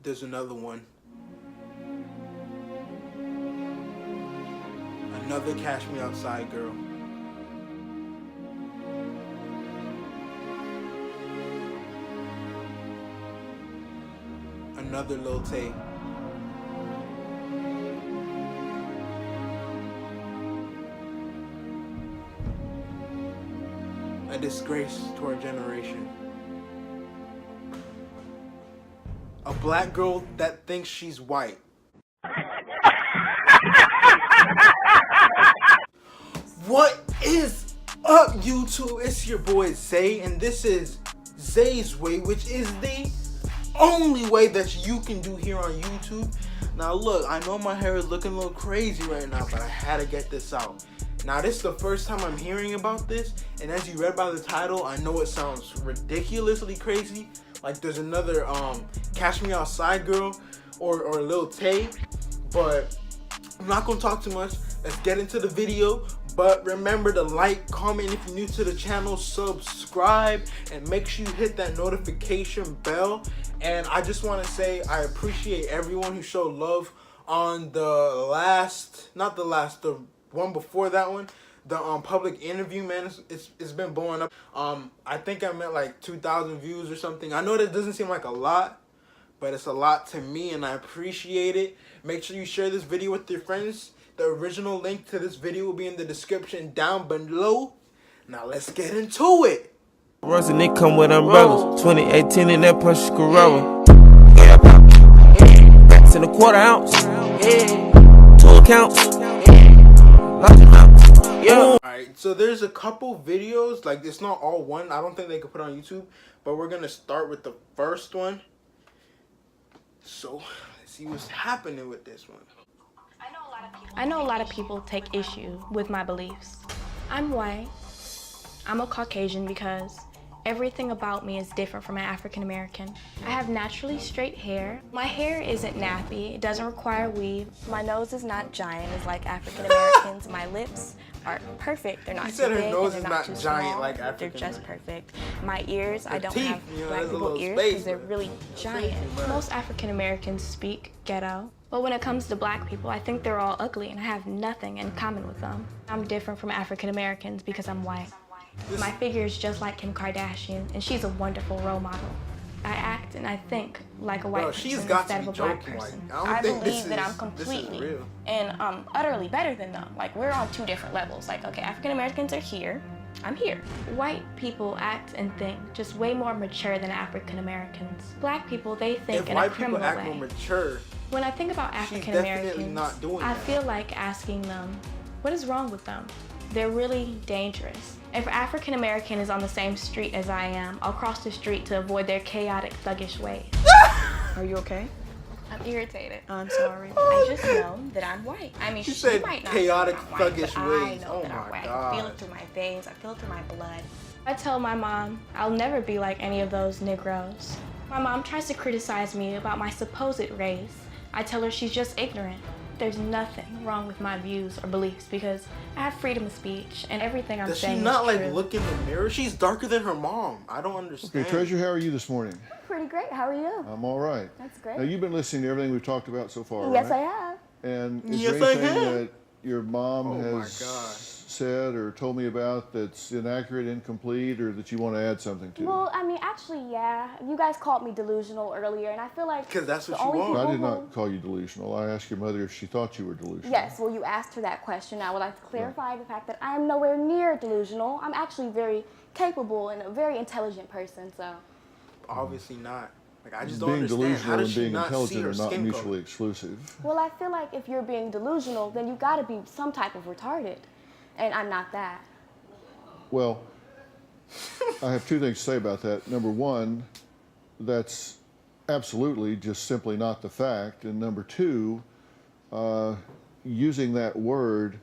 There's another one. Another Cash Me Outside girl. Another Lil Tay. A disgrace to our generation. A black girl that thinks she's white. What is up, YouTube? It's your boy Zay, and this is Zay's Way, which is the only way that you can do here on YouTube. Now look, I know my hair is looking a little crazy right now, but I had to get this out. Now this is the first time I'm hearing about this, and as you read by the title, I know it sounds ridiculously crazy. Like there's another Cash Me Outside girl or Lil Tay, but I'm not gonna talk too much. Let's get into the video. But remember to like, comment, if you're new to the channel, subscribe, and make sure you hit that notification bell. And I just want to say I appreciate everyone who showed love on the one before that one, the public interview, man. It's been blowing up. I think I'm at like 2,000 views or something. I know that doesn't seem like a lot, but it's a lot to me, and I appreciate it. Make sure you share this video with your friends. The original link to this video will be in the description down below. Now let's get into it. Runs and they come with umbrellas. 2018 in that Porsche Carrera. Racks in a quarter ounce. 2 accounts. Alright, so there's a couple videos, like it's not all one. I don't think they could put on YouTube, but we're gonna start with the first one. So let's see what's happening with this one. I know a lot of people take issue with my beliefs. I'm white. I'm a Caucasian because everything about me is different from an African American. I have naturally straight hair. My hair isn't nappy. It doesn't require weave. My nose is not giant as like African Americans. My lips are perfect. They're not too big and they're not too small. Like they're just perfect. My ears, I don't teeth, have you know, black people ears space, because they're really giant. Most African Americans speak ghetto. But when it comes to black people, I think they're all ugly and I have nothing in common with them. I'm different from African Americans because I'm white. My figure is just like Kim Kardashian, and she's a wonderful role model. I act and I think like a white person instead of a black person. I believe that I'm completely and utterly better than them. Like we're on two different levels. Like, okay, African Americans are here, I'm here. White people act and think just way more mature than African Americans. Black people, they think in a criminal way. If white people act more mature, when I think about African Americans, I feel like asking them, what is wrong with them? They're really dangerous. If African American is on the same street as I am, I'll cross the street to avoid their chaotic, thuggish ways. Are you okay? I'm irritated. I'm sorry. I just know that I'm white. I mean, she said might not chaotic, know that I'm white, thuggish but ways. I know that I'm white. I feel it through my veins. I feel it through my blood. I tell my mom I'll never be like any of those Negroes. My mom tries to criticize me about my supposed race. I tell her she's just ignorant. There's nothing wrong with my views or beliefs because I have freedom of speech and everything I'm saying is true. Does she not like look in the mirror? She's darker than her mom. I don't understand. Okay, Treasure, how are you this morning? Pretty great. How are you? I'm all right. That's great. Now, you've been listening to everything we've talked about so far, Yes, right? I have. And is Yes, there I anything have. that your mom has said or told me about that's inaccurate, incomplete, or that you want to add something to? Well, I mean, actually, yeah. You guys called me delusional earlier, and I feel like... Because that's what the you only want. people I did who- not call you delusional. I asked your mother if she thought you were delusional. Yes, well, you asked her that question. I would like to clarify the fact that I am nowhere near delusional. I'm actually very capable and a very intelligent person, so... Obviously not. Like, I just don't Being understand. delusional How does and she being not see intelligent her are not skin mutually color? exclusive. Well, I feel like if you're being delusional, then you got to be some type of retarded. And I'm not that. Well, I have two things to say about that. Number one, that's absolutely just simply not the fact. And number two, using that word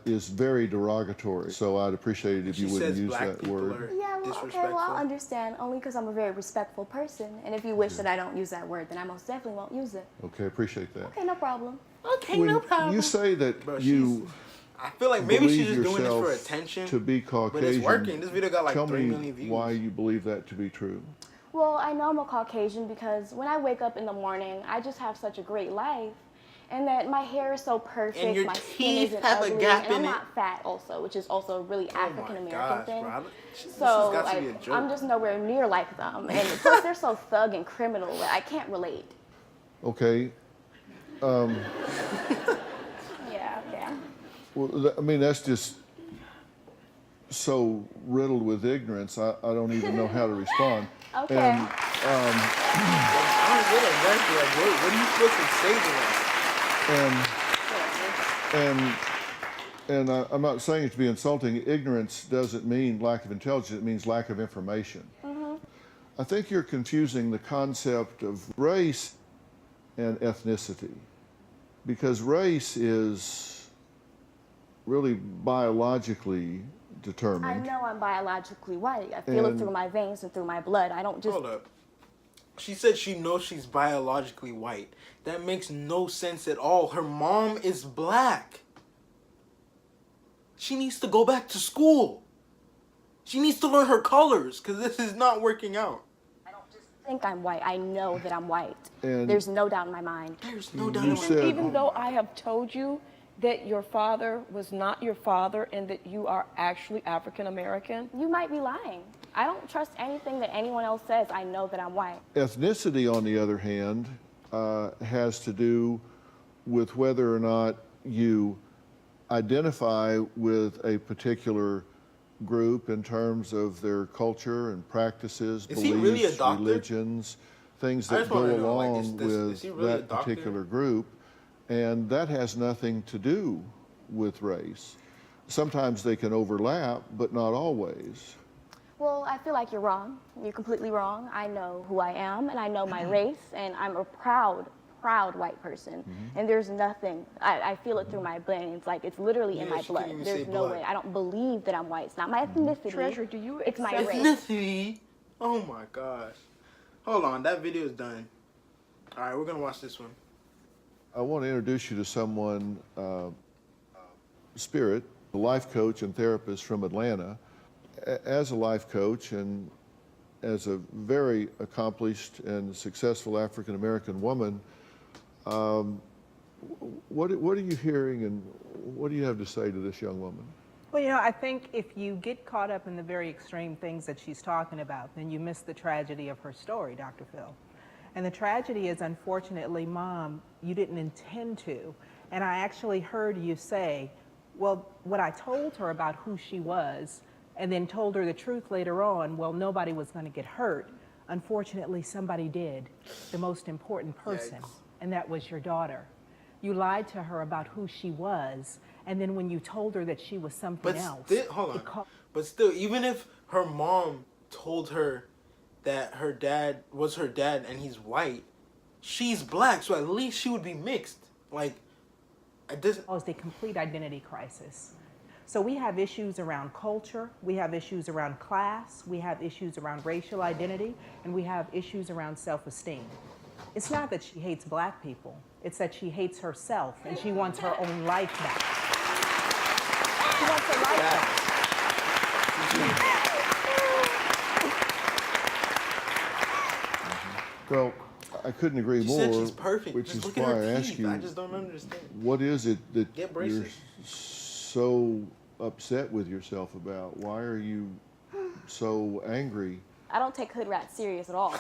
is very derogatory. So I'd appreciate it if you wouldn't use that word. Yeah, well, okay, well, I'll understand. Only because I'm a very respectful person. And if you wish that I don't use that word, then I most definitely won't use it. Okay, appreciate that. Okay, no problem. Okay, When no problem. you say that Bro, you I feel like maybe she's believe just doing this for yourself attention. to be Caucasian, But it's working. This video got like tell 3 me million views. why you believe that to be true. Well, I know I'm a Caucasian because when I wake up in the morning, I just have such a great life. And that my hair is so perfect, And your my skin teeth isn't have a ugly, gap and I'm in it. not fat also, which is also a really African American gosh, thing. bro. This has So got to be a like, joke. I'm just nowhere near like them. And plus they're so thug and criminal that I can't relate. Okay. Yeah. Well, I mean, that's just so riddled with ignorance. I don't even know how to respond. Okay. And I don't get it. Exactly. Like, what are you supposed to say to that? and I'm not saying it to be insulting. Ignorance doesn't mean lack of intelligence. It means lack of information. I think you're confusing the concept of race and ethnicity, because race is really biologically determined. I know I'm biologically white. I feel it through my veins and through my blood. I don't just... Hold up. She said she knows she's biologically white. That makes no sense at all. Her mom is black. She needs to go back to school. She needs to learn her colors, because this is not working out. I don't just think I'm white. I know that I'm white. And There's no doubt in my mind. There's no doubt in my said- Even though I have told you that your father was not your father and that you are actually African American? You might be lying. I don't trust anything that anyone else says. I know that I'm white. Ethnicity, on the other hand, has to do with whether or not you identify with a particular group in terms of their culture and practices, Is he really a doctor? religions, things I that just go wanna know, like, along is he with really a that doctor? particular group. And that has nothing to do with race. Sometimes they can overlap, but not always. Well, I feel like you're wrong. You're completely wrong. I know who I am, and I know my race, and I'm a proud white person. And there's nothing, I feel it through my brain. It's like, it's literally in Yeah, my she can't blood. even There's say no blood. way. I don't believe that I'm white. It's not my ethnicity. Treasure, do you It's my accept- race. Ethnicity. Oh my gosh. Hold on, that video is done. All right, we're gonna watch this one. I want to introduce you to someone, Spirit, a life coach and therapist from Atlanta. As a life coach and as a very accomplished and successful African American woman, what are you hearing and what do you have to say to this young woman? Well, you know, I think if you get caught up in the very extreme things that she's talking about, then you miss the tragedy of her story, Dr. Phil. And the tragedy is, unfortunately, Mom, you didn't intend to. And I actually heard you say, well, what I told her about who she was, and then told her the truth later on, well, nobody was going to get hurt. Unfortunately, somebody did, the most important person, Yikes. and that was your daughter. You lied to her about who she was, and then when you told her that she was something But else, still, hold on. But still, even if her mom told her that her dad was her dad and he's white, she's black, so at least she would be mixed. Like, it doesn't. caused a complete identity crisis. So we have issues around culture, we have issues around class, we have issues around racial identity, and we have issues around self-esteem. It's not that she hates black people, it's that she hates herself and she wants her own life back. She wants her life back. Well, I couldn't agree She more, said she's perfect. which Just is look why at I her ask teeth. you, I just don't understand. what is it that Get you're braces. so upset with yourself about? Why are you so angry? I don't take hood rats serious at all.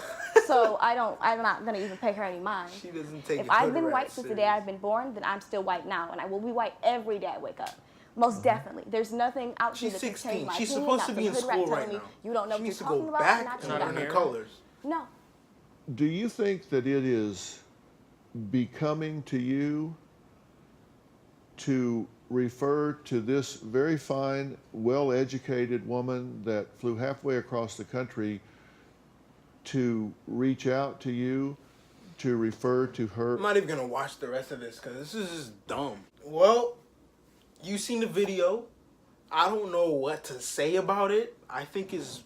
So I'm not going to even pay her any mind. She doesn't take If the I've hood been rat white since the day serious. I've been born, then I'm still white now, and I will be white every day I wake up. Most definitely. There's nothing out here She's that can change 16. my She's opinion, supposed not to be some in hood rat school telling right me, now. you don't know She what needs to you're go talking about, back not and you, learn her Dr. colors. No. Do you think that it is becoming to you to refer to this very fine, well-educated woman that flew halfway across the country to reach out to you, to refer to her? I'm not even gonna watch the rest of this because this is just dumb. Well, you seen the video. I don't know what to say about it. I think it's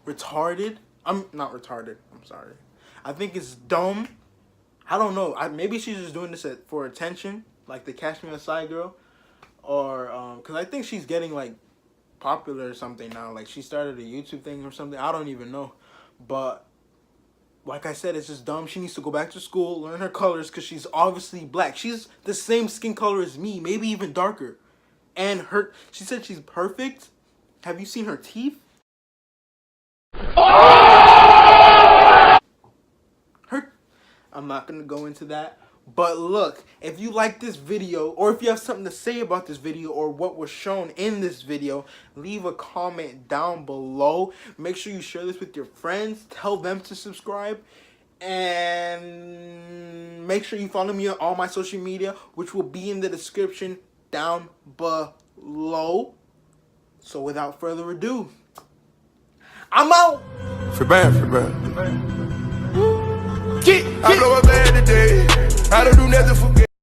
retarded. I'm not retarded. I'm sorry. I think it's dumb. I don't know. Maybe she's just doing this for attention, like the Catch Me Outside girl, or because I think she's getting like popular or something now. Like, she started a YouTube thing or something. I don't even know. But like I said, it's just dumb. She needs to go back to school, learn her colors, because she's obviously black. She's the same skin color as me, maybe even darker. And she said she's perfect. Have you seen her teeth? I'm not going to go into that. But look, if you like this video, or if you have something to say about this video or what was shown in this video, leave a comment down below. Make sure you share this with your friends. Tell them to subscribe. And make sure you follow me on all my social media, which will be in the description down below. So without further ado, I'm out. For bad. I know I'm bad today. I don't do nothing for